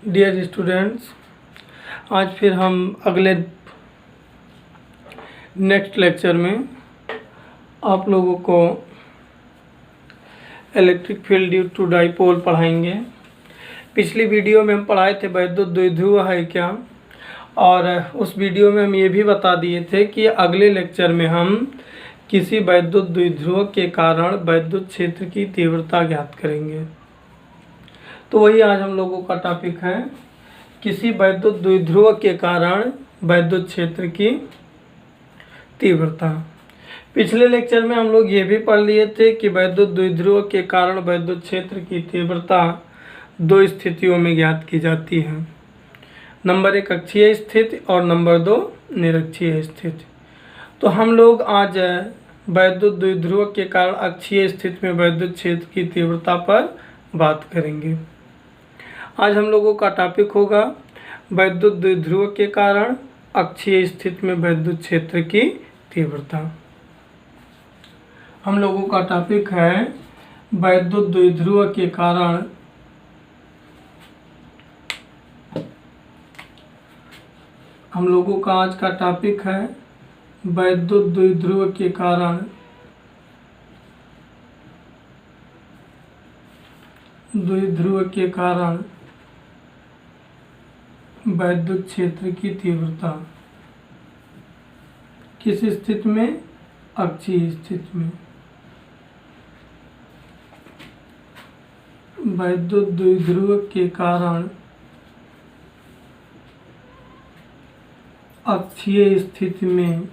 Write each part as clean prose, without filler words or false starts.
Dear students, आज फिर हम अगले नेक्स्ट लेक्चर में आप लोगों को electric field due to dipole पढ़ाएंगे। पिछली वीडियो में हम पढ़ाए थे वैद्युत द्विध्रुव है क्या, और उस वीडियो में हम ये भी बता दिए थे कि अगले लेक्चर में हम किसी वैद्युत द्विध्रुव के कारण वैद्युत क्षेत्र की तीव्रता ज्ञात करेंगे। तो वही आज हम लोगों का टॉपिक है, किसी वैद्युत द्विध्रुव के कारण वैद्युत क्षेत्र की तीव्रता। पिछले लेक्चर में हम लोग ये भी पढ़ लिए थे कि वैद्युत द्विध्रुव के कारण वैद्युत क्षेत्र की तीव्रता दो स्थितियों में ज्ञात की जाती है। नंबर 1 अक्षीय स्थिति और नंबर 2 निरक्षीय स्थिति। तो हम लोग आज वैद्युत द्विध्रुव के कारण अक्षीय स्थिति में वैद्युत क्षेत्र की तीव्रता पर बात करेंगे। आज हम लोगों का टॉपिक होगा वैद्युत द्विध्रुव के कारण अक्षीय स्थिति में वैद्युत क्षेत्र की तीव्रता। हम लोगों का टॉपिक है वैद्युत द्विध्रुव के कारण हम लोगों का आज का टॉपिक है वैद्युत द्विध्रुव के कारण वैद्युत क्षेत्र की तीव्रता। किस स्थिति में? अक्षीय स्थिति में। वैद्युत द्विध्रुव के कारण अक्षीय स्थिति में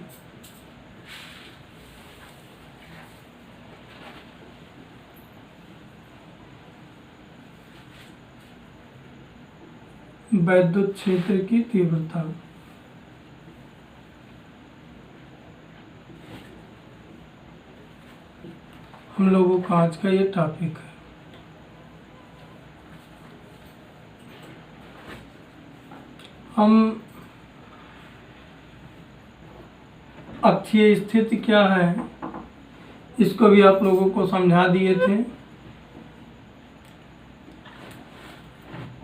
वैद्युत क्षेत्र की तीव्रता। हम लोगों का आज का ये टॉपिक है। हम अक्षीय स्थिति क्या है इसको भी आप लोगों को समझा दिए थे।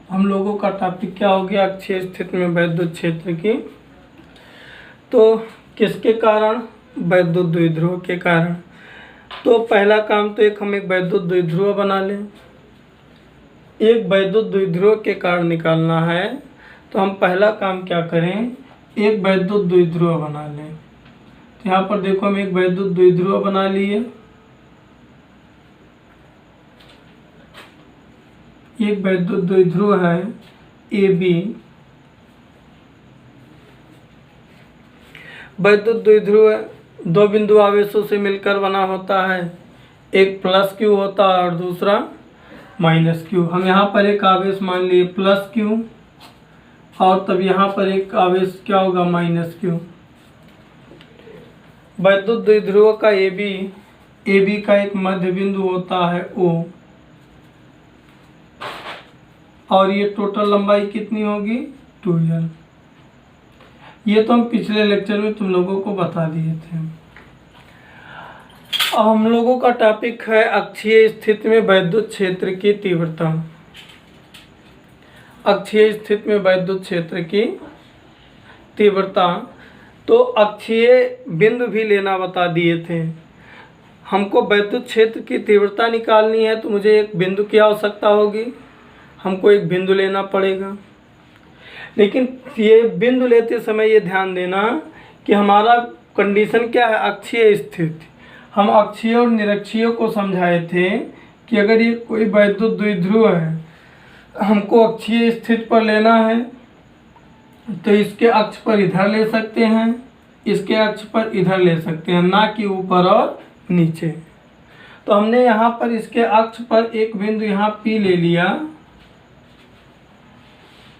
हम लोगों का टॉपिक क्या हो गया? अक्षीय स्थिति में वैद्युत क्षेत्र की। तो किसके कारण? वैद्युत द्विध्रुव के कारण। तो पहला काम तो हम एक वैद्युत द्विध्रुव बना लें। एक वैद्युत द्विध्रुव के कारण निकालना है तो हम पहला काम क्या करें? एक वैद्युत द्विध्रुव बना लें। तो यहाँ पर देखो हम एक वैद्युत द्विध्रुव बना लिए। एक वैद्युत द्विध्रुव है AB। वैद्युत द्विध्रुव दो बिंदु आवेशों से मिलकर बना होता है, एक +Q होता है और दूसरा -Q। हम यहाँ पर एक आवेश मान लिए +Q और तब यहाँ पर एक आवेश क्या होगा? -Q। वैद्युत द्विध्रुव का AB का एक मध्य बिंदु होता है O, और ये टोटल लंबाई कितनी होगी? 2L। ये तो हम पिछले लेक्चर में तुम लोगों को बता दिए थे। अब हम लोगों का टॉपिक है अक्षीय स्थिति में वैद्युत क्षेत्र की तीव्रता। अक्षीय स्थिति में वैद्युत क्षेत्र की तीव्रता। तो अक्षीय बिंदु भी लेना बता दिए थे। हमको वैद्युत क्षेत्र की तीव्रता निकालनी है तो मुझे एक बिंदु की आवश्यकता होगी, हमको एक बिंदु लेना पड़ेगा। लेकिन ये बिंदु लेते समय ये ध्यान देना कि हमारा कंडीशन क्या है? अक्षीय स्थिति। हम अक्षीय और निरक्षीय को समझाए थे कि अगर ये कोई वैद्युत द्विध्रुव है, हमको अक्षीय स्थिति पर लेना है तो इसके अक्ष पर इधर ले सकते हैं, इसके अक्ष पर इधर ले सकते हैं, ना कि ऊपर और नीचे। तो हमने यहाँ पर इसके अक्ष पर एक बिंदु यहाँ P ले लिया,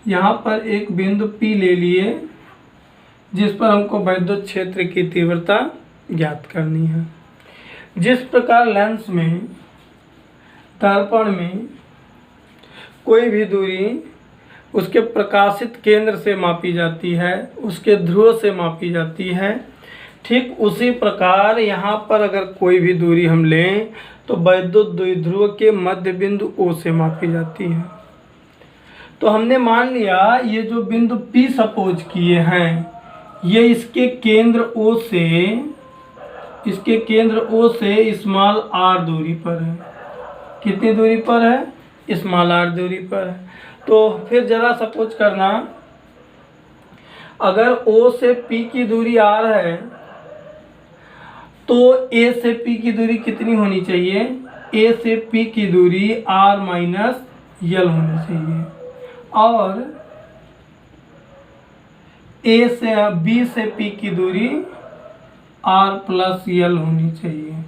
यहाँ पर एक बिंदु P ले लिए जिस पर हमको वैद्युत क्षेत्र की तीव्रता ज्ञात करनी है। जिस प्रकार लेंस में, दर्पण में कोई भी दूरी उसके प्रकाशित केंद्र से मापी जाती है, उसके ध्रुव से मापी जाती है, ठीक उसी प्रकार यहाँ पर अगर कोई भी दूरी हम लें तो वैद्युत द्विध्रुव के मध्य बिंदु O से मापी जाती है। तो हमने मान लिया ये जो बिंदु P सपोज किए हैं, ये इसके केंद्र O से स्मॉल r दूरी पर है। कितनी दूरी पर है? स्मॉल r दूरी पर है। तो फिर जरा सपोज करना, अगर O से P की दूरी r है तो A से P की दूरी कितनी होनी चाहिए? A से P की दूरी r माइनस यल होनी चाहिए, और B से P की दूरी r प्लस यल होनी चाहिए।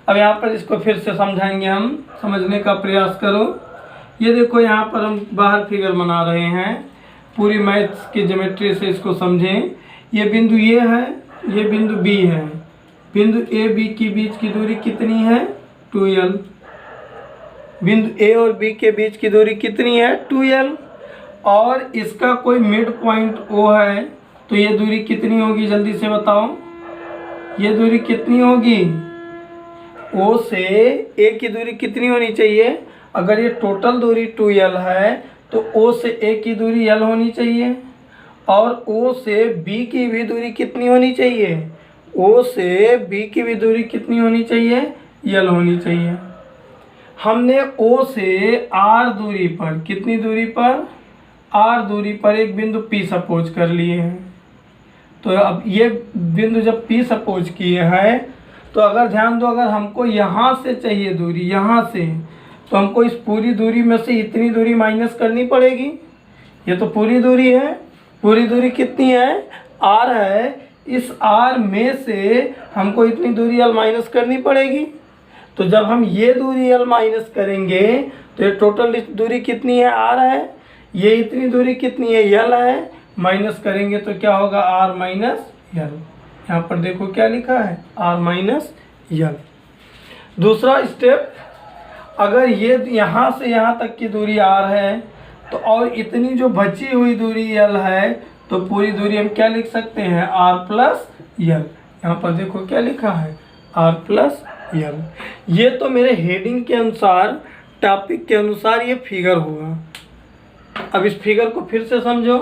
अब यहाँ पर इसको फिर से समझाएंगे हम, समझने का प्रयास करो। ये देखो यहाँ पर हम बाहर फिगर बना रहे हैं, पूरी मैथ्स की ज्योमेट्री से इसको समझें। ये बिंदु ये है, ये बिंदु B है। बिंदु A B के बीच की दूरी कितनी है? 2l। बिंदु A और B के बीच की दूरी कितनी है? 2l। और इसका कोई मिड पॉइंट O है, तो ये दूरी कितनी होगी? जल्दी से बताओ, ये दूरी कितनी होगी? O से A की दूरी कितनी होनी चाहिए? अगर ये टोटल दूरी 2l है तो O से A की दूरी l होनी चाहिए, और O से B की भी दूरी कितनी होनी चाहिए? O से B की भी दूरी कितनी होनी चाहिए? l होनी चाहिए। हमने O से R दूरी पर, कितनी दूरी पर? R दूरी पर एक बिंदु P सपोज कर लिए हैं। तो अब ये बिंदु जब P सपोज किए हैं, तो अगर ध्यान दो, अगर हमको यहाँ से चाहिए दूरी, यहाँ से, तो हमको इस पूरी दूरी में से इतनी दूरी माइनस करनी पड़ेगी। ये तो पूरी दूरी है, पूरी दूरी कितनी है? r है। इस r में से हमको इतनी दूरी l माइनस करनी पड़ेगी। तो जब हम ये दूरी l माइनस करेंगे तो ये टोटल दूरी कितनी है? r है। ये इतनी दूरी कितनी है? l है। माइनस करेंगे तो क्या होगा? r माइनस यल। यहाँ पर देखो क्या लिखा है? r माइनस यल। दूसरा स्टेप, अगर ये यहाँ से यहाँ तक की दूरी r है, तो और इतनी जो बची हुई दूरी l है, तो पूरी दूरी हम क्या लिख सकते हैं? r प्लस यल। यहाँ पर देखो क्या लिखा है? r प्लस यल। ये तो मेरे हेडिंग के अनुसार, टॉपिक के अनुसार ये फिगर हुआ। अब इस फिगर को फिर से समझो।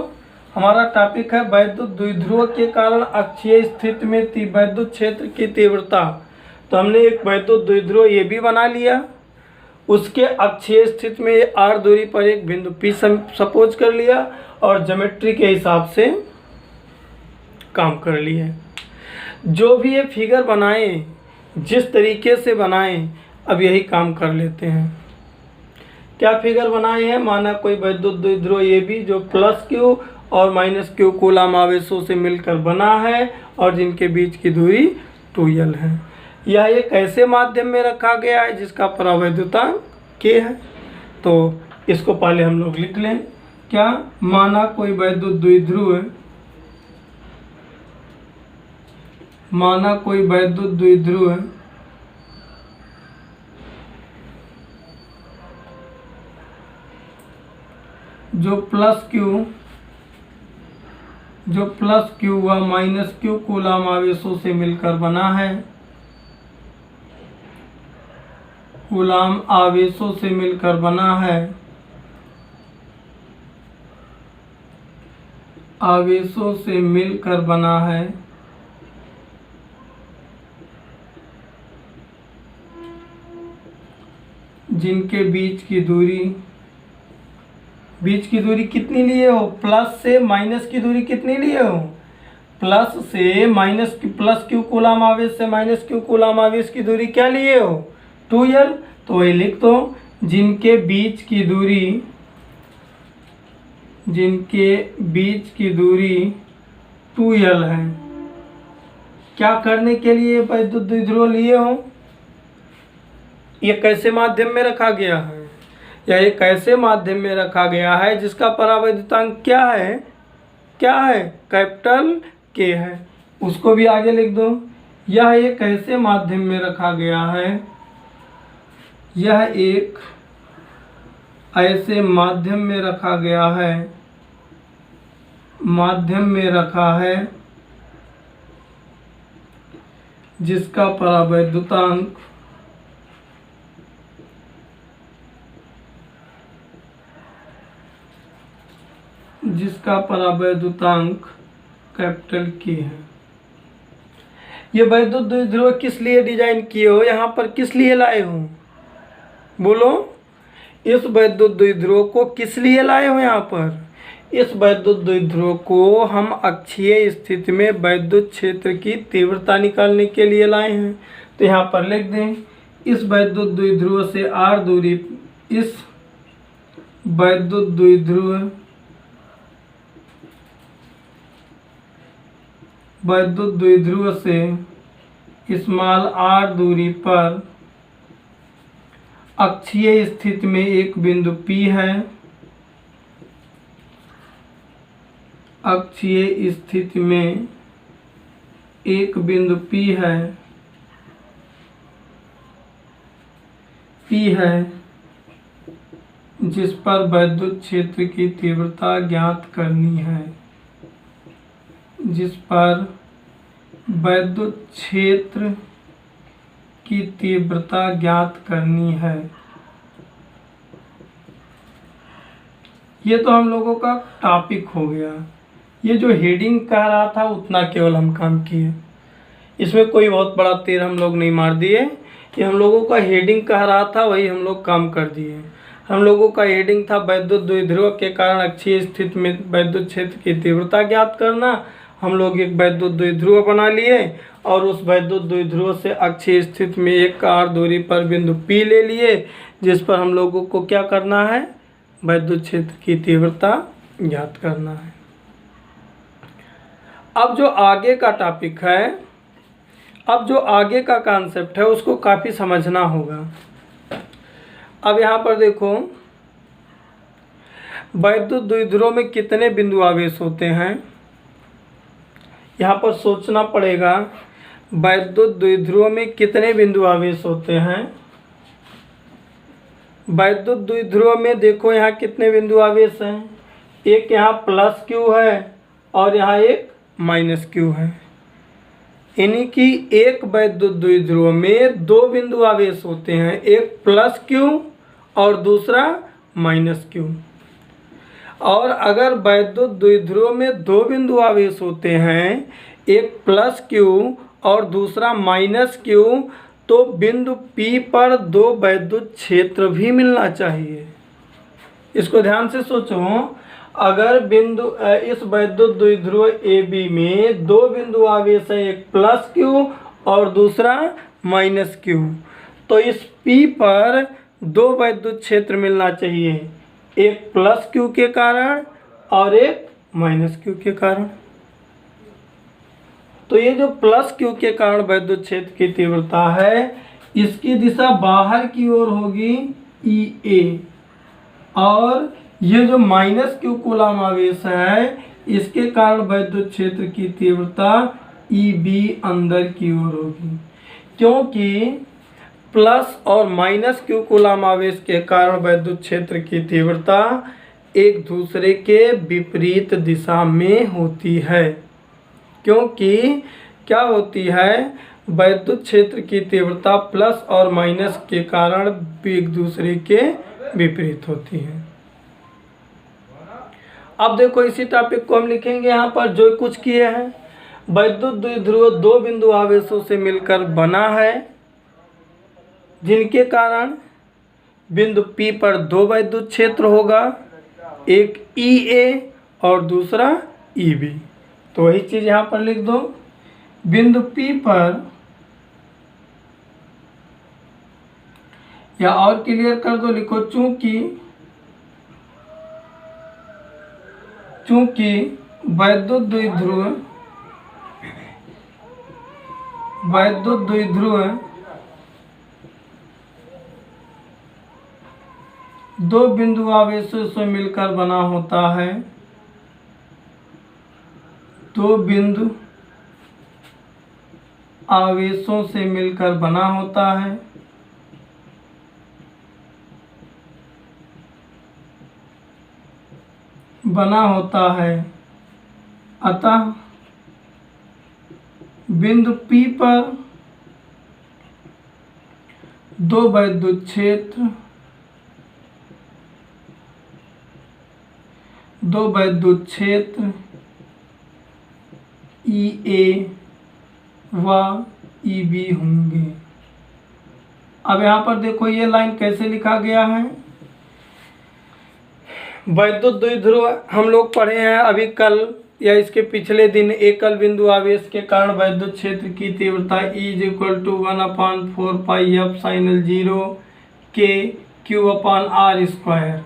हमारा टॉपिक है वैद्युत द्विध्रुव के कारण अक्षीय स्थिति में वैद्युत क्षेत्र की तीव्रता। तो हमने एक वैद्युत द्विध्रुव ये भी बना लिया, उसके अक्षीय स्थिति में r दूरी पर एक बिंदु P सपोज कर लिया, और ज्योमेट्री के हिसाब से काम कर लिए। जो भी ये फिगर बनाए, जिस तरीके से बनाए, अब यही काम कर लेते हैं। क्या फिगर बनाए हैं? माना कोई वैद्युत द्विध्रुव ये भी, जो प्लस Q और माइनस Q कूलाम आवेशों से मिलकर बना है, और जिनके बीच की दूरी 2l है। यह एक ऐसे माध्यम में रखा गया है जिसका परावैद्युतांक K है। तो इसको पहले हम लोग लिख लें। क्या? माना कोई वैद्युत द्विध्रुव है, माना कोई वैद्युत द्विध्रुव है, जो प्लस Q व माइनस Q कूलाम आवेशों से मिलकर बना है, कूलाम आवेशों से मिलकर बना है, आवेशों से मिलकर बना है, जिनके बीच की दूरी कितनी लिए हो? प्लस से माइनस की दूरी कितनी लिए हो? प्लस से माइनस की, प्लस Q कूलाम आवेश से माइनस Q कूलाम आवेश की दूरी क्या लिए हो? 2l। तो वही लिख दो, जिनके बीच की दूरी 2l है। क्या करने के लिए वैद्युत द्विध्रुव लिए हो? ये कैसे माध्यम में रखा गया है? या एक ऐसे माध्यम में रखा गया है जिसका परावैद्युतांक क्या है? कैपिटल K है। उसको भी आगे लिख दो। यह एक ऐसे माध्यम में रखा गया है, यह एक ऐसे माध्यम में रखा गया है, जिसका परावैद्युतांक जिसका परावैद्युतांक कैपिटल K है। ये वैद्युत द्विध्रुव किस लिए डिजाइन किए हो, यहाँ पर किस लिए लाए हो, बोलो। इस वैद्युत द्विध्रुव को किस लिए लाए हो यहाँ पर? इस वैद्युत द्विध्रुव को हम अक्षीय स्थिति में वैद्युत क्षेत्र की तीव्रता निकालने के लिए लाए हैं। तो यहाँ पर लिख दें, इस वैद्युत द्विध्रुव से r दूरी, इस वैद्युत द्विध्रुव से स्मॉल r दूरी पर अक्षीय स्थिति में एक बिंदु P है। अक्षीय स्थिति में एक बिंदु P है जिस पर वैद्युत क्षेत्र की तीव्रता ज्ञात करनी है। जिस पर वैद्युत क्षेत्र की तीव्रता ज्ञात करनी है। ये तो हम लोगों का टॉपिक हो गया। ये जो हेडिंग कह रहा था उतना केवल हम काम किए, इसमें कोई बहुत बड़ा तीर हम लोग नहीं मार दिए। ये हम लोगों का हेडिंग कह रहा था, वही हम लोग काम कर दिए। हम लोगों का हेडिंग था वैद्युत द्विध्रुव के कारण अक्षीय स्थिति में वैद्युत क्षेत्र की तीव्रता ज्ञात करना। हम लोग एक वैद्युत द्विध्रुव बना लिए और उस वैद्युत द्विध्रुव से अक्षीय स्थिति में एक r दूरी पर बिंदु P ले लिए, जिस पर हम लोगों को क्या करना है, वैद्युत क्षेत्र की तीव्रता ज्ञात करना है। अब जो आगे का टॉपिक है, अब जो आगे का कॉन्सेप्ट है उसको काफ़ी समझना होगा। अब यहाँ पर देखो, वैद्युत द्विध्रुव में कितने बिंदु आवेश होते हैं, यहाँ पर सोचना पड़ेगा। वैद्युत द्विध्रुव में कितने बिंदु आवेश होते हैं? वैद्युत द्विध्रुव में देखो यहाँ कितने बिंदु आवेश हैं, एक यहाँ प्लस Q है और यहाँ एक माइनस Q है। यानी कि एक वैद्युत द्विध्रुव में दो बिंदु आवेश होते हैं, एक प्लस Q और दूसरा माइनस Q। और अगर वैद्युत द्विध्रुव में दो बिंदु आवेश होते हैं, एक प्लस Q और दूसरा माइनस Q, तो बिंदु P पर दो वैद्युत क्षेत्र भी मिलना चाहिए। इसको ध्यान से सोचो। अगर बिंदु इस वैद्युत द्विध्रुव AB में दो बिंदु आवेश है, एक प्लस Q और दूसरा माइनस Q, तो इस P पर दो वैद्युत क्षेत्र मिलना चाहिए, एक प्लस Q के कारण और एक माइनस Q के कारण। तो ये जो प्लस Q के कारण वैद्युत क्षेत्र की तीव्रता है, इसकी दिशा बाहर की ओर होगी EA, और ये जो माइनस Q कूलम आवेश है, इसके कारण वैद्युत क्षेत्र की तीव्रता EB अंदर की ओर होगी। क्योंकि प्लस और माइनस Q कूलम आवेश के कारण वैद्युत क्षेत्र की तीव्रता एक दूसरे के विपरीत दिशा में होती है। क्योंकि क्या होती है, वैद्युत क्षेत्र की तीव्रता प्लस और माइनस के कारण एक दूसरे के विपरीत होती है। अब देखो, इसी टॉपिक को हम लिखेंगे यहाँ पर जो कुछ किए हैं। वैद्युत द्विध्रुव दो बिंदु आवेशों से मिलकर बना है, जिनके कारण बिंदु P पर दो वैद्युत क्षेत्र होगा, एक EA और दूसरा EB। तो वही चीज़ यहाँ पर लिख दो। बिंदु P पर, या और क्लियर कर दो, लिखो चूंकि वैद्युत द्विध्रुव दो बिंदु आवेशों से मिलकर बना होता है, दो बिंदु आवेशों से मिलकर बना होता है, अतः बिंदु P पर दो वैद्युत क्षेत्र दो वैद्युत क्षेत्र EA व EB होंगे। अब यहाँ पर देखो ये लाइन कैसे लिखा गया है। वैद्युत द्विध्रुव हम लोग पढ़े हैं अभी कल या इसके पिछले दिन। एकल बिंदु आवेश के कारण वैद्युत क्षेत्र की तीव्रता E = 1/4πf sin L0 K Q/r²।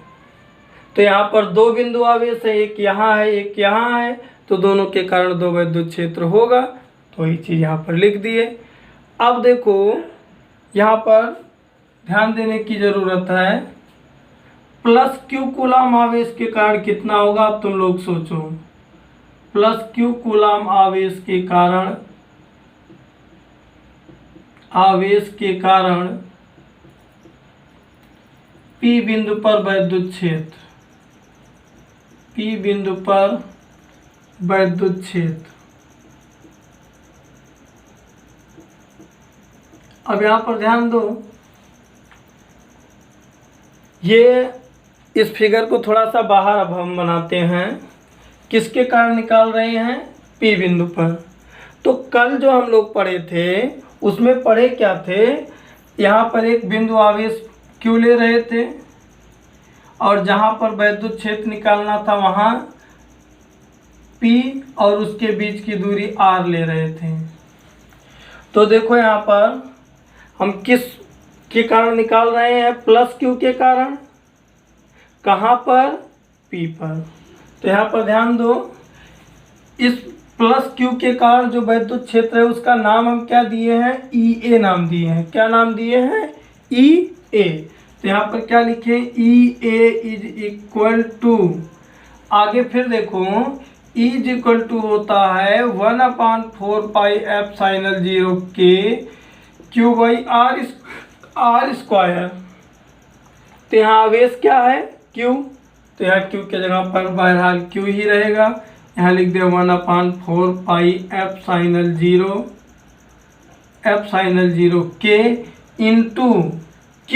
तो यहाँ पर दो बिंदु आवेश है, एक यहाँ है एक यहाँ है, तो दोनों के कारण दो वैद्युत क्षेत्र होगा। तो ये चीज़ यहाँ पर लिख दिए। अब देखो यहाँ पर ध्यान देने की ज़रूरत है, +Q कूलाम आवेश के कारण कितना होगा। अब तुम लोग सोचो, +Q कूलाम आवेश के कारण P बिंदु पर वैद्युत क्षेत्र, P बिंदु पर वैद्युत क्षेत्र। अब यहाँ पर ध्यान दो, ये इस फिगर को थोड़ा सा बाहर अब हम बनाते हैं। किसके कारण निकाल रहे हैं? P बिंदु पर। तो कल जो हम लोग पढ़े थे उसमें पढ़े क्या थे, यहाँ पर एक बिंदु आवेश Q ले रहे थे और जहाँ पर वैद्युत क्षेत्र निकालना था वहाँ P और उसके बीच की दूरी R ले रहे थे। तो देखो यहाँ पर हम किस के कारण निकाल रहे हैं? +Q के कारण। कहाँ पर? P पर। तो यहाँ पर ध्यान दो, इस +Q के कारण जो वैद्युत क्षेत्र है उसका नाम हम क्या दिए हैं? EA नाम दिए हैं। क्या नाम दिए हैं? EA। तो यहाँ पर क्या लिखे? EA = आगे फिर देखो E होता है 1/4πf sin L0 K Q/r²। तो यहाँ आवेश क्या है? Q। तो यहाँ Q के जगह पर बहरहाल Q ही रहेगा। यहाँ लिख दे 1/4πf sin L0 K into Q।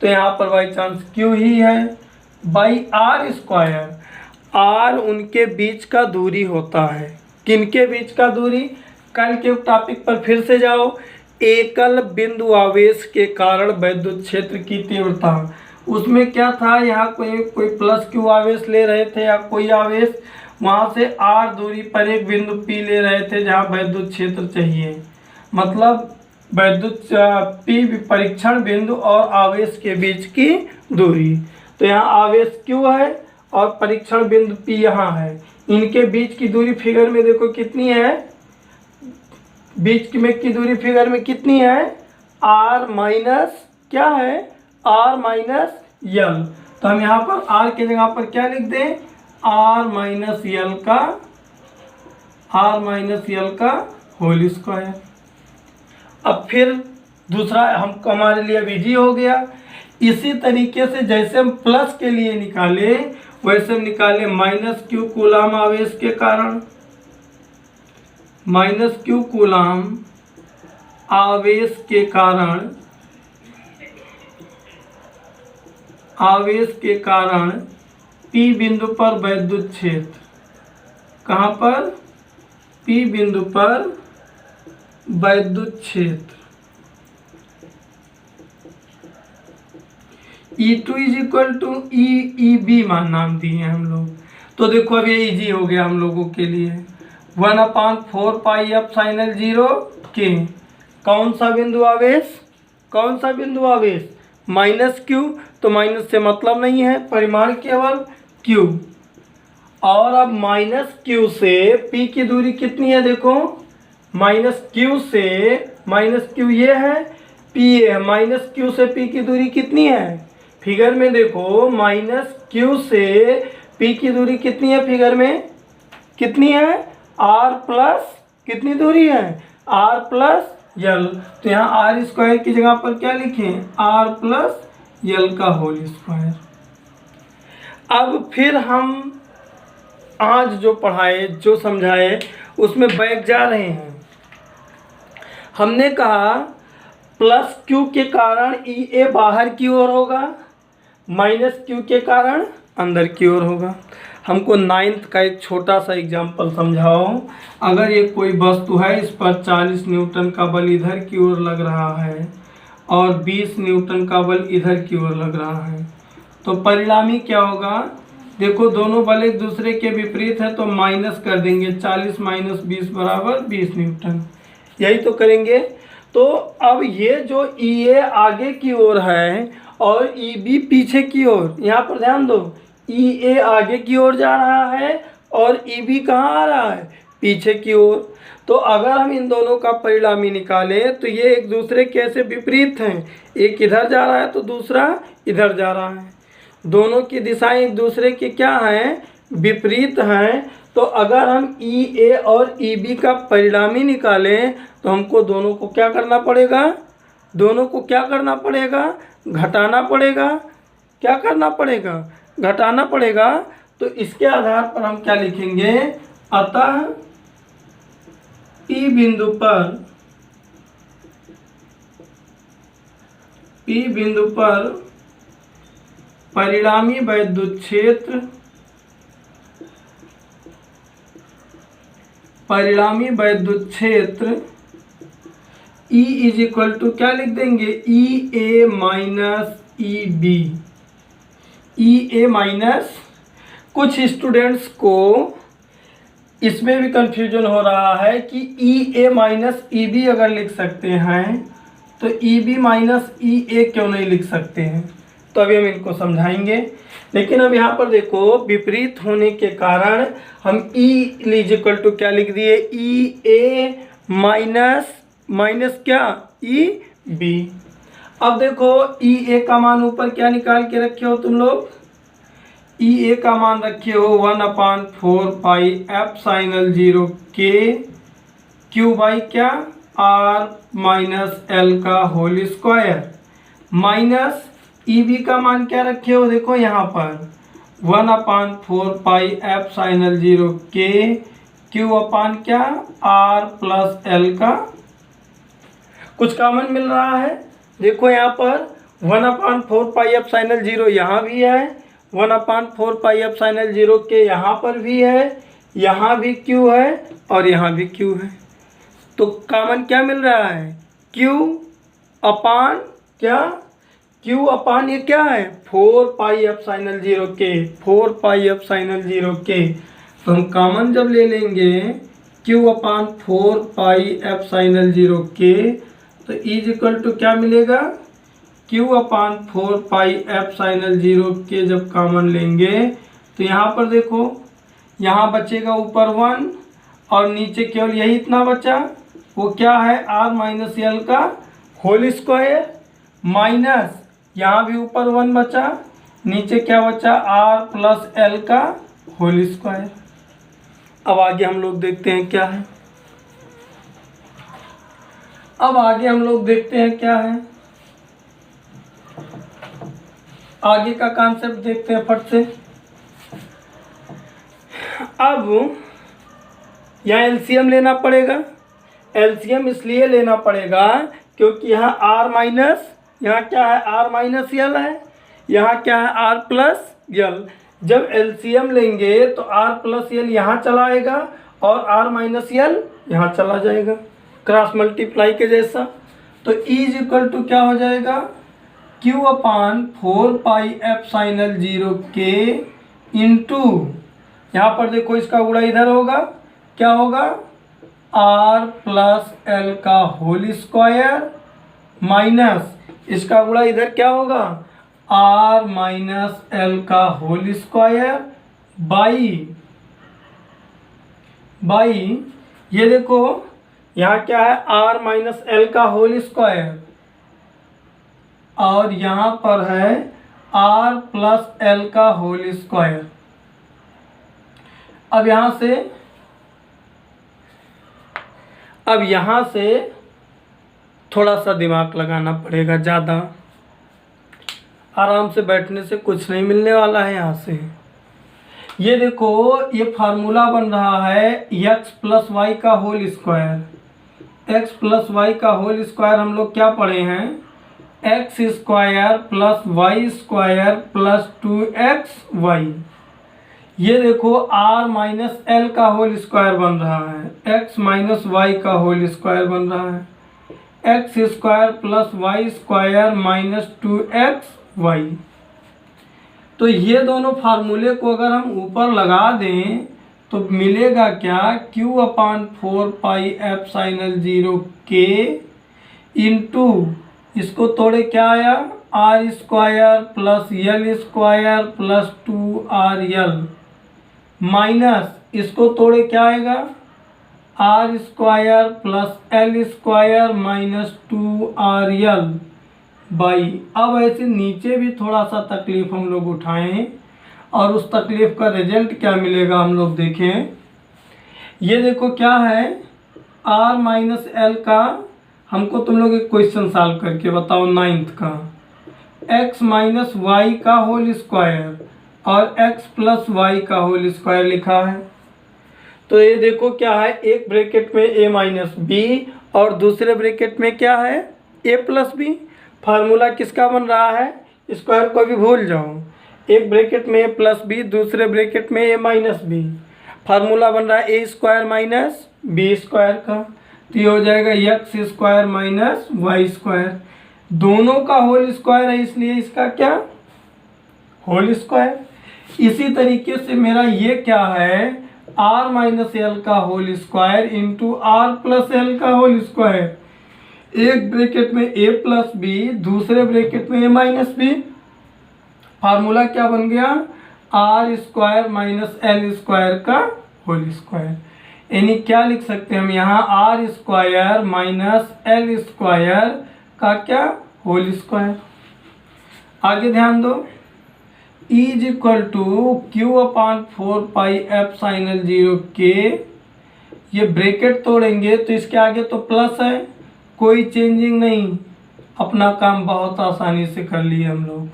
तो यहाँ पर बाई चांस Q ही है, r²। R उनके बीच का दूरी होता है। किनके बीच का दूरी? कल के टॉपिक पर फिर से जाओ। एकल बिंदु आवेश के कारण वैद्युत क्षेत्र की तीव्रता, उसमें क्या था, यहाँ कोई +Q आवेश ले रहे थे या कोई आवेश, वहाँ से R दूरी पर एक बिंदु P ले रहे थे जहाँ वैद्युत क्षेत्र चाहिए। मतलब वैद्युत P परीक्षण बिंदु और आवेश के बीच की दूरी। तो यहाँ आवेश Q है और परीक्षण बिंदु P यहाँ है। इनके बीच की दूरी फिगर में देखो कितनी है, बीच में की दूरी फिगर में कितनी है? R माइनस क्या है? R minus L। तो हम यहाँ पर R के जगह पर क्या लिख दें? R माइनस L का होल स्क्वायर। अब फिर दूसरा हमारे लिए अब इजी हो गया। इसी तरीके से जैसे हम प्लस के लिए निकाले वैसे हम निकाले -Q कूलाम आवेश के कारण, -Q कूलाम आवेश के कारण P बिंदु पर वैद्युत क्षेत्र। कहाँ पर? P बिंदु पर वैद्युत क्षेत्र। E2 = EB मान नाम दिए हैं हम लोग। तो देखो अब ये इजी हो गया हम लोगों के लिए। 1/4πf sin L0 K। कौन सा बिंदु आवेश? कौन सा बिंदु आवेश? -Q। तो माइनस से मतलब नहीं है, परिमाण केवल Q। और अब -Q से P की दूरी कितनी है? देखो -Q से -Q ये है, P ये है। -Q से P की दूरी कितनी है? फिगर में देखो -Q से P की दूरी कितनी है? फिगर में कितनी है? R प्लस कितनी दूरी है? R plus L। तो यहाँ R² की जगह पर क्या लिखें? R प्लस L का होल स्क्वायर। अब फिर हम आज जो पढ़ाए जो समझाए उसमें बैक जा रहे हैं। हमने कहा +Q के कारण EA बाहर की ओर होगा, -Q के कारण अंदर की ओर होगा। हमको 9th का एक छोटा सा एग्जाम्पल समझाओ। अगर ये कोई वस्तु है, इस पर 40 न्यूटन का बल इधर की ओर लग रहा है और 20 न्यूटन का बल इधर की ओर लग रहा है, तो परिणामी क्या होगा? देखो दोनों बल एक दूसरे के विपरीत है, तो माइनस कर देंगे। 40 माइनस 20 बराबर 20 न्यूटन, यही तो करेंगे। तो अब ये जो EA आगे की ओर है और EB पीछे की ओर, यहाँ पर ध्यान दो, EA आगे की ओर जा रहा है और EB कहाँ आ रहा है? पीछे की ओर। तो अगर हम इन दोनों का परिणामी निकालें तो ये एक दूसरे कैसे विपरीत हैं? एक इधर जा रहा है तो दूसरा इधर जा रहा है, दोनों की दिशाएं एक दूसरे की क्या हैं? विपरीत हैं। तो अगर हम EA और EB का परिणामी निकालें तो हमको दोनों को क्या करना पड़ेगा? दोनों को क्या करना पड़ेगा? घटाना पड़ेगा। क्या करना पड़ेगा? घटाना पड़ेगा। तो इसके आधार पर हम क्या लिखेंगे? अतः P बिंदु पर परिणामी वैद्युत क्षेत्र E इज इक्वल टू क्या लिख देंगे? EA minus EB। EA minus, कुछ स्टूडेंट्स को इसमें भी कंफ्यूजन हो रहा है कि EA माइनस EB अगर लिख सकते हैं तो EB माइनस EA क्यों नहीं लिख सकते हैं? तो अभी हम इनको समझाएंगे। लेकिन अब यहाँ पर देखो, विपरीत होने के कारण हम E इज इक्वल टू क्या लिख दिए? EA माइनस क्या? EB। अब देखो EA का मान ऊपर क्या निकाल के रखे हो तुम लोग? EA का मान रखे हो 1/4 pi epsilon 0 K Q by क्या? R माइनस L का होल स्क्वायर, माइनस EB का मान क्या रखे हो? देखो यहाँ पर 1/4 पाई एप्सिलॉन 0 K Q अपान क्या? R प्लस L का। कुछ कॉमन मिल रहा है। देखो यहाँ पर 1/4 पाई एप्सिलॉन 0 यहाँ भी है, 1/4 पाई एप्सिलॉन 0 K यहाँ पर भी है, यहाँ भी Q है और यहाँ भी Q है। तो कॉमन क्या मिल रहा है? Q अपान क्या? Q अपान ये क्या है? 4 पाई एप्सिलॉन 0 K, 4 पाई एप्सिलॉन 0 K। तो हम कॉमन जब ले लेंगे Q अपान 4 पाई एप्सिलॉन 0 K, तो इज इक्वल टू क्या मिलेगा? Q अपान 4 पाई एप्सिलॉन 0 K जब कॉमन लेंगे तो यहाँ पर देखो, यहाँ बचेगा ऊपर 1 और नीचे केवल यही इतना बचा, वो क्या है? R माइनस L का होल स्क्वायर, माइनस यहाँ भी ऊपर 1 बचा, नीचे क्या बचा? R प्लस L का होल स्क्वायर। अब आगे हम लोग देखते हैं क्या है। आगे का कॉन्सेप्ट देखते हैं फट से। अब यहाँ एलसीएम लेना पड़ेगा। एलसीएम इसलिए लेना पड़ेगा क्योंकि यहाँ R माइनस, यहाँ क्या है? R माइनस L है, यहाँ क्या है? R plus L। जब एलसीएम लेंगे तो R प्लस L यहाँ चला आएगा और R माइनस L यहाँ चला जाएगा, क्रॉस मल्टीप्लाई के जैसा। तो E इज इक्वल टू क्या हो जाएगा? Q अपान 4 पाई एप्सिलॉन 0 K इंटू, यहाँ पर देखो इसका गुणा इधर होगा, क्या होगा? R प्लस L का होल स्क्वायर, माइनस इसका गुणा इधर क्या होगा? R माइनस L का होल स्क्वायर बाई ये देखो यहाँ क्या है? R माइनस L का होल स्क्वायर और यहाँ पर है R प्लस L का होल स्क्वायर। अब यहाँ से थोड़ा सा दिमाग लगाना पड़ेगा, ज़्यादा आराम से बैठने से कुछ नहीं मिलने वाला है। यहाँ से ये देखो, ये फार्मूला बन रहा है x प्लस वाई का whole square. x plus y का होल स्क्वायर हम लोग क्या पढ़े हैं? X square plus y square plus 2xy। ये देखो r माइनस एल का होल स्क्वायर बन रहा है, x माइनस वाई का होल स्क्वायर बन रहा है, x square plus y square minus 2xy। तो ये दोनों फार्मूले को अगर हम ऊपर लगा दें तो मिलेगा क्या, q upon 4 pi epsilon 0 के इंटू इसको तोड़े क्या आया, r square plus L square plus 2RL minus इसको तोड़े क्या आएगा, r square plus L square minus 2RL by. अब ऐसे नीचे भी थोड़ा सा तकलीफ हम लोग उठाएं और उस तकलीफ का रिजल्ट क्या मिलेगा हम लोग देखें। ये देखो क्या है, r माइनस एल का हमको तुम लोग एक क्वेश्चन सॉल्व करके बताओ 9th का, x माइनस वाई का होल स्क्वायर और x प्लस वाई का होल स्क्वायर लिखा है। तो ये देखो क्या है, एक ब्रैकेट में a माइनस बी और दूसरे ब्रैकेट में क्या है, a प्लस बी। फार्मूला किसका बन रहा है, स्क्वायर को भी भूल जाओ, एक ब्रैकेट में a प्लस बी दूसरे ब्रैकेट में a माइनस बी। फार्मूला बन रहा है a square minus b square का, तो ये हो जाएगा x square minus y square. दोनों का होल स्क्वायर है इसलिए इसका क्या, होल स्क्वायर। इसी तरीके से मेरा ये क्या है, r माइनस एल का whole square into r plus l का होल स्क्वायर। एक ब्रैकेट में a प्लस बी दूसरे ब्रैकेट में a माइनस बी। फार्मूला क्या बन गया, r square minus L square का होल स्क्वायर। यानी क्या लिख सकते हैं हम यहाँ, r square minus L square का क्या, होल स्क्वायर। आगे ध्यान दो, is equal to q upon 4 pi epsilon 0 के। ये ब्रैकेट तोड़ेंगे तो इसके आगे तो प्लस है, कोई चेंजिंग नहीं, अपना काम बहुत आसानी से कर लिए हम लोग।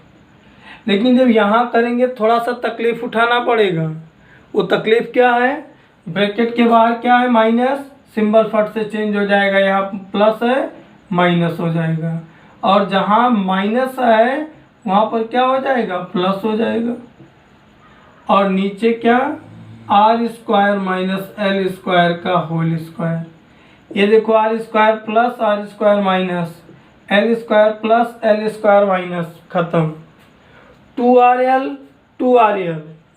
लेकिन जब यहाँ करेंगे थोड़ा सा तकलीफ उठाना पड़ेगा। वो तकलीफ क्या है, ब्रैकेट के बाहर क्या है, माइनस, सिंबल फट से चेंज हो जाएगा, यहाँ प्लस है माइनस हो जाएगा, और जहाँ माइनस है वहाँ पर क्या हो जाएगा, प्लस हो जाएगा। और नीचे क्या, r square minus L square का होल स्क्वायर। ये देखो r square plus r square minus L square plus L square minus, खत्म। 2RL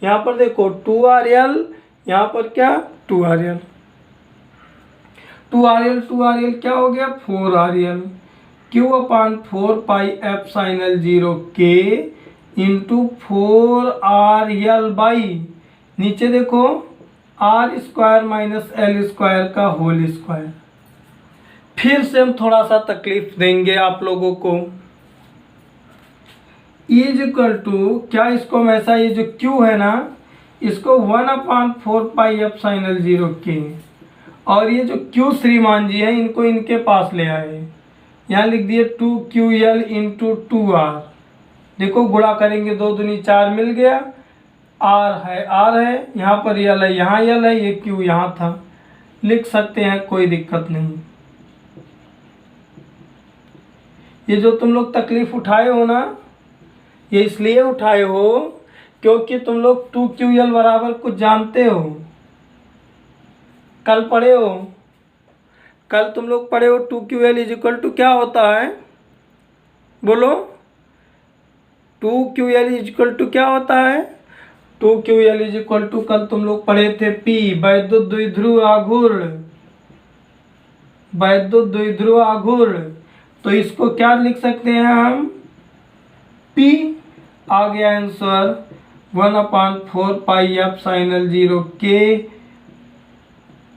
यहाँ पर देखो 2RL, यहाँ पर क्या 2RL क्या हो गया 4RL। Q upon 4 pi epsilon 0 के इंटू 4RL बाई, नीचे देखो r square minus L square का होल स्क्वायर। फिर से हम थोड़ा सा तकलीफ देंगे आप लोगों को। इज इक्वल टू क्या, इसको हम ऐसा, ये जो क्यू है ना इसको 1/4 पाई एफ साइन एल 0 के, और ये जो क्यू श्रीमान जी है इनको इनके पास ले आए, यहाँ लिख दिए 2QL इंटू 2R। देखो गुणा करेंगे 2 दूनी 4 मिल गया, R है यहाँ पर L है, यहाँ L है, ये Q यहाँ था, लिख सकते हैं, कोई दिक्कत नहीं। ये जो तुम लोग तकलीफ उठाए हो ना, ये इसलिए उठाए हो क्योंकि तुम लोग 2QL बराबर कुछ जानते हो, कल पढ़े हो, कल तुम लोग पढ़े हो 2QL इज इक्वल टू क्या होता है, बोलो 2QL इज इक्वल टू क्या होता है। 2QL इज इक्वल टू कल तुम लोग पढ़े थे P, वैद्युत द्विध्रुव आघूर्ण, वैद्युत द्विध्रुव आघूर्ण। तो इसको क्या लिख सकते हैं हम, P। आ गया answer 1/4 pi epsilon 0 के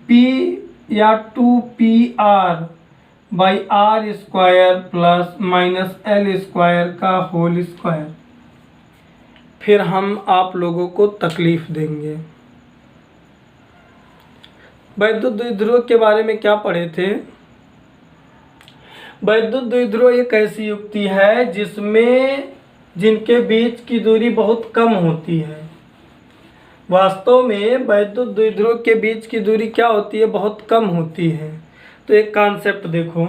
P या 2PR by r square plus minus L square का होल स्क्वायर। फिर हम आप लोगों को तकलीफ देंगे। वैद्युत द्विध्रुव के बारे में क्या पढ़े थे, वैद्युत द्विध्रुव एक ऐसी युक्ति है जिसमें जिनके बीच की दूरी बहुत कम होती है। वास्तव में वैद्युत द्विध्रुव के बीच की दूरी क्या होती है, बहुत कम होती है। तो एक कॉन्सेप्ट देखो,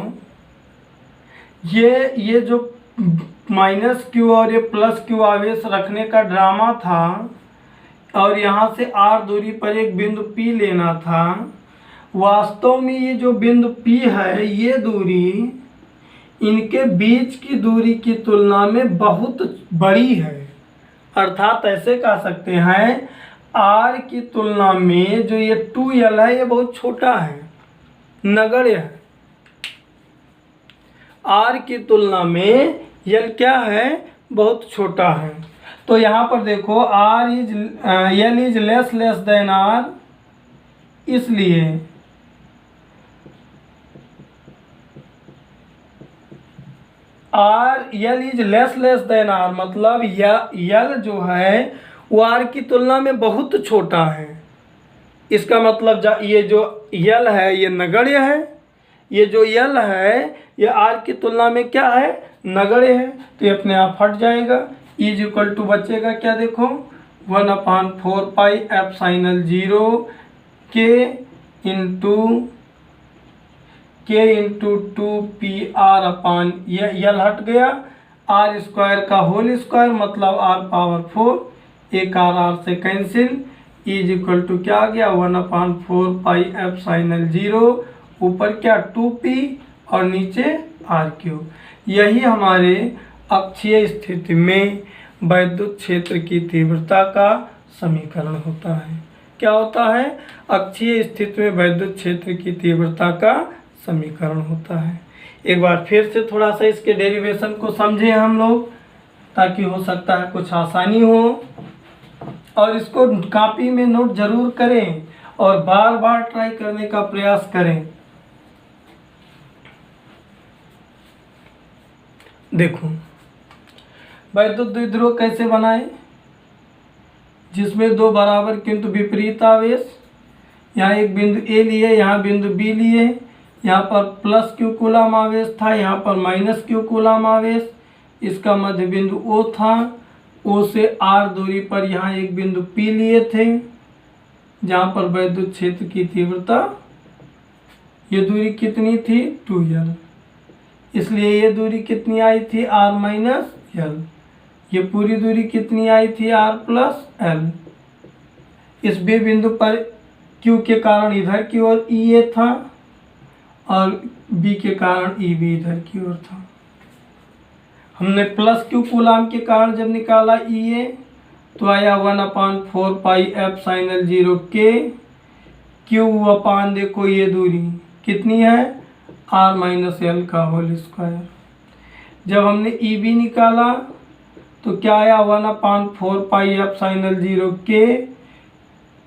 ये जो माइनस क्यू और ये प्लस क्यू आवेश रखने का ड्रामा था, और यहाँ से r दूरी पर एक बिंदु P लेना था। वास्तव में ये जो बिंदु P है, ये दूरी इनके बीच की दूरी की तुलना में बहुत बड़ी है। अर्थात ऐसे कह सकते हैं r की तुलना में जो ये 2l है, ये बहुत छोटा है, नगण्य है। r की तुलना में l क्या है, बहुत छोटा है। तो यहाँ पर देखो l is less then r, इसलिए l is less then r, मतलब l जो है वो r की तुलना में बहुत छोटा है। इसका मतलब ये जो l है ये नगण्य है, ये जो l है ये r की तुलना में क्या है, नगण्य है। तो ये अपने आप हट जाएगा। इज इक्वल टू बचेगा क्या, देखो 1/4 pi epsilon 0 k into 2pr अपान, ये यल हट गया, r स्क्वायर का होल स्क्वायर मतलब r पावर 4, एक r से कैंसिल। इज इक्वल टू क्या आ गया, 1/4 पाई एप्सिलॉन 0, ऊपर क्या 2p और नीचे r3। यही हमारे अक्षीय स्थिति में वैद्युत क्षेत्र की तीव्रता का समीकरण होता है। क्या होता है, अक्षीय स्थिति में वैद्युत क्षेत्र की तीव्रता का समीकरण होता है। एक बार फिर से थोड़ा सा इसके डेरिवेशन को समझें हम लोग, ताकि हो सकता है कुछ आसानी हो, और इसको कॉपी में नोट जरूर करें और बार बार ट्राई करने का प्रयास करें। देखो वैद्युत द्विध्रुव कैसे बनाए, जिसमें दो बराबर किंतु विपरीत आवेश, यहाँ एक बिंदु A लिए, यहाँ बिंदु B लिए, यहाँ पर प्लस Q कूलम आवेश था, यहाँ पर माइनस Q कूलम आवेश, इसका मध्य बिंदु O था। O से R दूरी पर यहाँ एक बिंदु P लिए थे, जहाँ पर वैद्युत क्षेत्र की तीव्रता, ये दूरी कितनी थी 2l, इसलिए ये दूरी कितनी आई थी r माइनस l, ये पूरी दूरी कितनी आई थी r प्लस l। इस B बिंदु पर Q के कारण इधर की ओर EA था और B के कारण EB इधर की ओर था। हमने प्लस Q कूलम के कारण जब निकाला EA तो आया 1/4 पाई एप्सिलॉन 0 k Q अपान, देखो ये दूरी कितनी है r माइनस l का होल स्क्वायर। जब हमने EB निकाला तो क्या आया 1/4 पाई एप्सिलॉन 0 k,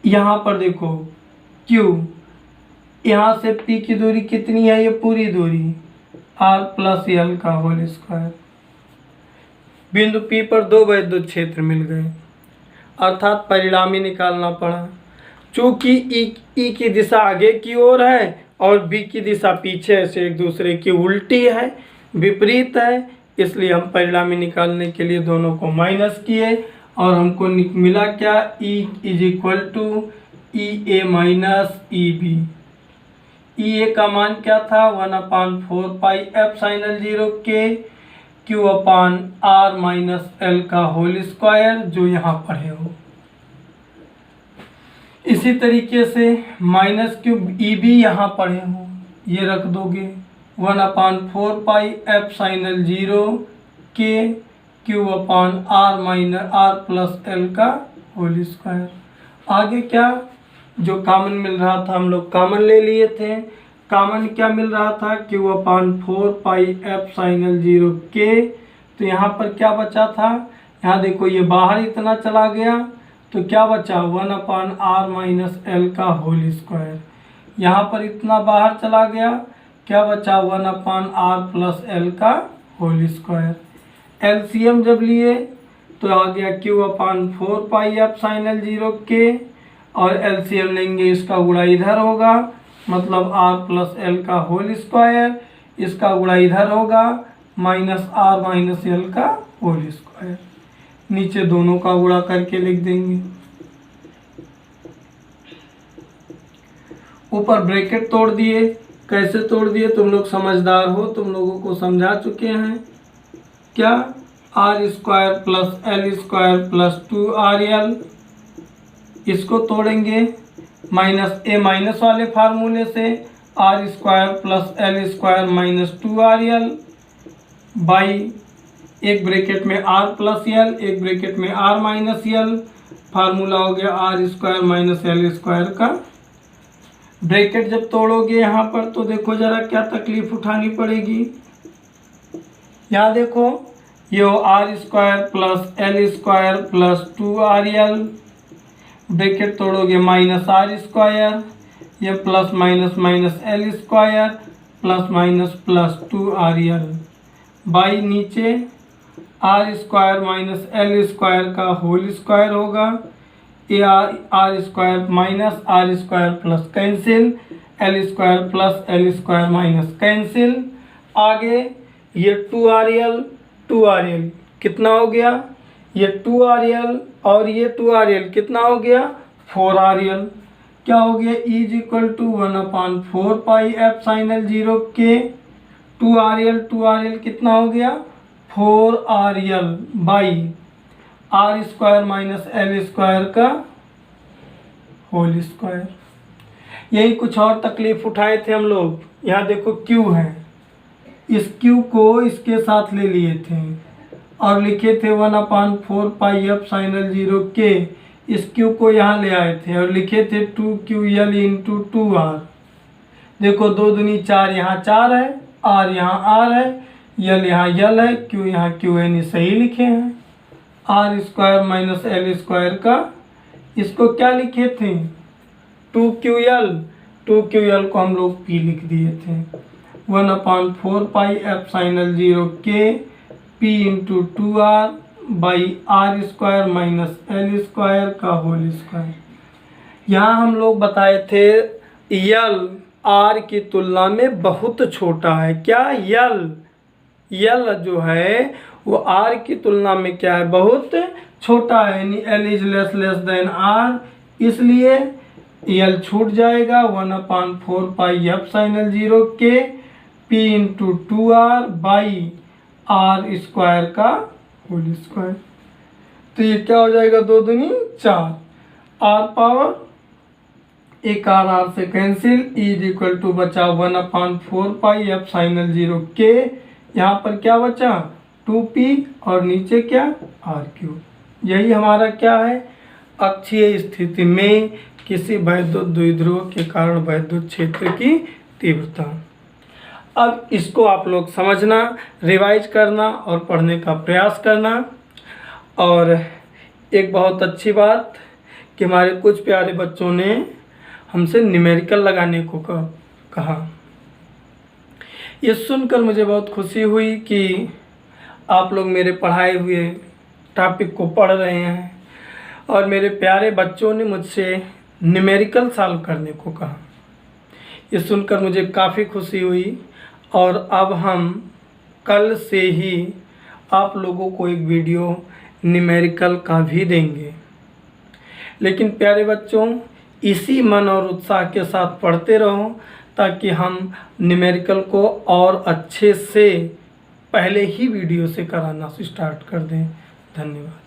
यहाँ पर देखो Q, यहाँ से P की दूरी कितनी है, ये पूरी दूरी r प्लस l का होल स्क्वायर। बिंदु P पर दो वैद्युत क्षेत्र मिल गए, अर्थात परिणामी निकालना पड़ा। चूंकि E की दिशा आगे की ओर है और B की दिशा पीछे से एक दूसरे की उल्टी है, विपरीत है, इसलिए हम परिणामी निकालने के लिए दोनों को माइनस किए और हमको मिला क्या, E is equal to EA minus EB। EA का मान क्या था 1/4 pi epsilon 0 k Q upon r minus l का होल स्क्वायर, जो यहाँ पढ़े हो। इसी तरीके से माइनस Q EB यहाँ पढ़े हो, ये रख दोगे 1/4 pi epsilon 0 k Q upon r minus r plus l का होल स्क्वायर। आगे क्या, जो कॉमन मिल रहा था हम लोग कॉमन ले लिए थे। कॉमन क्या मिल रहा था, Q/4 पाई एप्सिलॉन 0 k। तो यहाँ पर क्या बचा था, यहाँ देखो ये बाहर इतना चला गया तो क्या बचा 1/r माइनस l का होल स्क्वायर। यहाँ पर इतना बाहर चला गया, क्या बचा 1/r प्लस l का होल स्क्वायर। एलसीएम जब लिए तो आ गया Q/4 पाई एप्सिलॉन 0 k, और एलसीएम लेंगे इसका गुणा इधर होगा, मतलब r प्लस l का होल स्क्वायर, इसका गुणा इधर होगा माइनस r माइनस l का होल स्क्वायर। नीचे दोनों का गुणा करके लिख देंगे। ऊपर ब्रैकेट तोड़ दिए, कैसे तोड़ दिए, तुम लोग समझदार हो, तुम लोगों को समझा चुके हैं। क्या, r square plus l square plus 2rl इसको तोड़ेंगे माइनस ए माइनस वाले फार्मूले से r square plus L square minus 2RL by एक ब्रैकेट में आर प्लस एल एक ब्रैकेट में आर माइनस एल, फार्मूला हो गया r square minus L square का। ब्रैकेट जब तोड़ोगे यहाँ पर तो देखो ज़रा क्या तकलीफ उठानी पड़ेगी। यहाँ देखो ये R square plus L square plus 2RL, bracket तोड़ोगे माइनस आर स्क्वायर, ये plus minus minus L square plus 2RL by नीचे R square minus L square का होल स्क्वायर होगा, ए R square minus R square plus cancel, L square plus L square minus cancel. आगे ये 2RL कितना हो गया, ये 2RL और ये 2RL कितना हो गया 4RL। क्या हो गया is equal to 1/4 pi epsilon 0 के 2RL कितना हो गया 4RL by r square minus L square का होल स्क्वायर। यही कुछ और तकलीफ उठाए थे हम लोग। यहाँ देखो क्यू है, इस क्यू को इसके साथ ले लिए थे और लिखे थे 1/4 पाई एफ साइन एल 0 के। इस क्यू को यहाँ ले आए थे और लिखे थे 2QL इंटू 2R। देखो 2 दूनी 4, यहाँ 4 है, R यहाँ R है, यल यहाँ यल है, क्यू यहाँ क्यू है, सही लिखे हैं। R square minus L square का इसको क्या लिखे थे 2QL को हम लोग P लिख दिए थे। 1/4 पाई एफ साइन एल 0 के P into 2R by r square minus L square का होल स्क्वायर। यहाँ हम लोग बताए थे यल आर की तुलना में बहुत छोटा है। क्या यल जो है वो आर की तुलना में क्या है बहुत छोटा है, यानी l is less than r, इसलिए यल छूट जाएगा 1/4 पाई एफ साइन एल 0 के P into 2R by r square का होल स्क्वायर। तो ये क्या हो जाएगा 2 दूनी 4, आर पावर एक आर से कैंसिल, इज इक्वल टू बचा 1/4 पाई एफ साइन एल 0 के, यहाँ पर क्या बचा 2P और नीचे क्या R3। यही हमारा क्या है अक्षीय स्थिति में किसी वैद्युत द्विध्रुव के कारण वैद्युत क्षेत्र की तीव्रता। अब इसको आप लोग समझना, रिवाइज करना और पढ़ने का प्रयास करना। और एक बहुत अच्छी बात कि हमारे कुछ प्यारे बच्चों ने हमसे न्यूमेरिकल लगाने को कहा। ये सुनकर मुझे बहुत खुशी हुई कि आप लोग मेरे पढ़ाए हुए टॉपिक को पढ़ रहे हैं और मेरे प्यारे बच्चों ने मुझसे न्यूमेरिकल सॉल्व करने को कहा। ये सुनकर मुझे काफ़ी खुशी हुई और अब हम कल से ही आप लोगों को एक वीडियो न्यूमेरिकल का भी देंगे। लेकिन प्यारे बच्चों इसी मन और उत्साह के साथ पढ़ते रहो ताकि हम न्यूमेरिकल को और अच्छे से पहले ही वीडियो से कराना स्टार्ट कर दें। धन्यवाद।